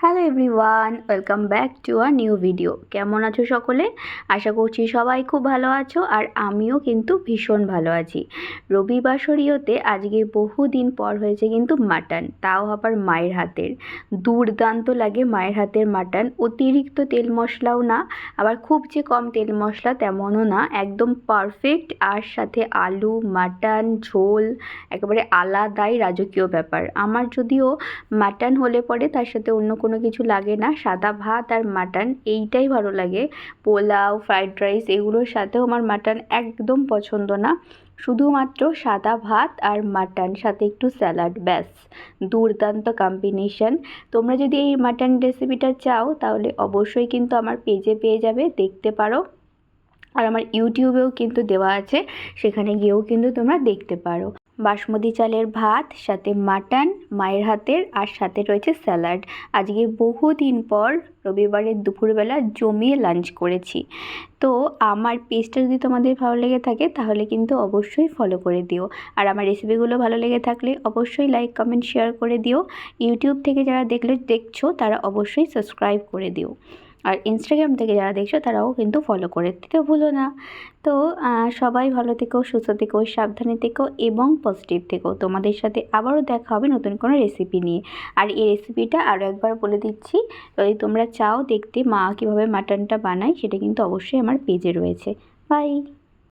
Hello everyone, welcome back to a new video. কেমন আছো সকলে? আশা করছি সবাই খুব ভালো আছো, আর আমিও কিন্তু ভীষণ ভালো আছি। রবিবাসরীয়তে আজকে বহুদিন পর হয়েছে কিন্তু মাটন, তাও আবার মায়ের হাতের। দুর্দান্ত লাগে মায়ের হাতের মাটন। অতিরিক্ত তেল মশলাও না, আবার খুব যে কম তেল মশলা তেমনও না, একদম পারফেক্ট। আর সাথে আলু, মাটন, ঝোল, একেবারে আলাদাই রাজকীয় ব্যাপার। আমার যদিও মাটন হলে পরে তার সাথে অন্য কোনো কিছু লাগে না, সাদা ভাত আর মাটন এইটাই ভালো লাগে। পোলাও, ফ্রাইড রাইস এগুলোর সাথেও আমার মাটন একদম পছন্দ না। শুধুমাত্র সাদা ভাত আর মাটন, সাথে একটু স্যালাড, ব্যাস। দুর্দান্ত কম্বিনেশন। তোমরা যদি এই মাটন রেসিপিটা চাও তাহলে অবশ্যই কিন্তু আমার পেজে পেয়ে যাবে, দেখতে পারো। আর আমার ইউটিউবেও কিন্তু দেওয়া আছে, সেখানে গিয়েও কিন্তু তোমরা দেখতে পারো। বাসমতি চালের ভাত, সাথে মাটন মায়ের হাতের, আর সাথে রয়েছে স্যালাড। আজকে বহুদিন পর রবিবারের দুপুরবেলা জমিয়ে লাঞ্চ করেছি। তো আমার পেজটা যদি তোমাদের ভালো লেগে থাকে তাহলে কিন্তু অবশ্যই ফলো করে দিও। আর আমার রেসিপিগুলো ভালো লেগে থাকলে অবশ্যই লাইক, কমেন্ট, শেয়ার করে দিও। ইউটিউব থেকে যারা দেখছো তারা অবশ্যই সাবস্ক্রাইব করে দিও। আর ইনস্টাগ্রাম থেকে যারা দেখছো তারাও কিন্তু ফলো করে দিতে ভুলো না। তো সবাই ভালো থেকো, সুস্থ থেকো, সাবধানে থেকো এবং পজিটিভ থেকো। তোমাদের সাথে আবারও দেখা হবে নতুন কোনো রেসিপি নিয়ে। আর এই রেসিপিটা আরও একবার বলে দিচ্ছি, যদি তোমরা চাও দেখতে মা কীভাবে মাটনটা বানায়, সেটা কিন্তু অবশ্যই আমার পেজে রয়েছে। বাই।